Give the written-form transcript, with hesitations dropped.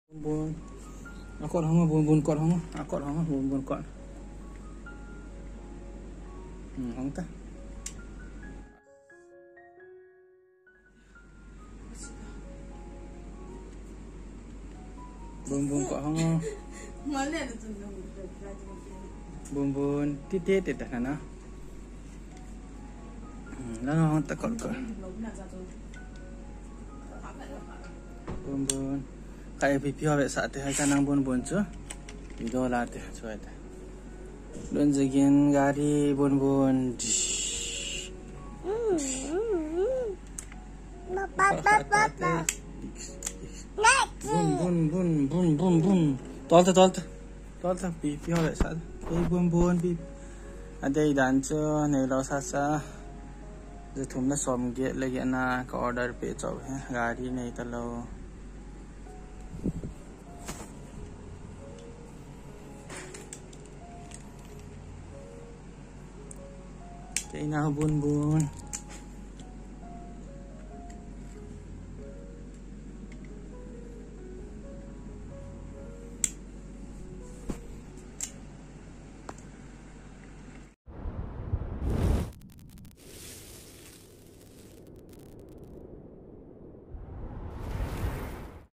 Bun akot hama bun kot hama akot hama bun kot hang ta bun kot hama Mana ada tu bun titit dah nana lalu hang takot kot bun kayak pipi awak saat teh kanang bun tu video lah teh cuai teh dan sekian gari bun bun tol ta pipi awak saat bun pipi ada idan tu nih lau sasa Thum na som get lagi na ka order pe chau hai gari nei ta lo cái nào buồn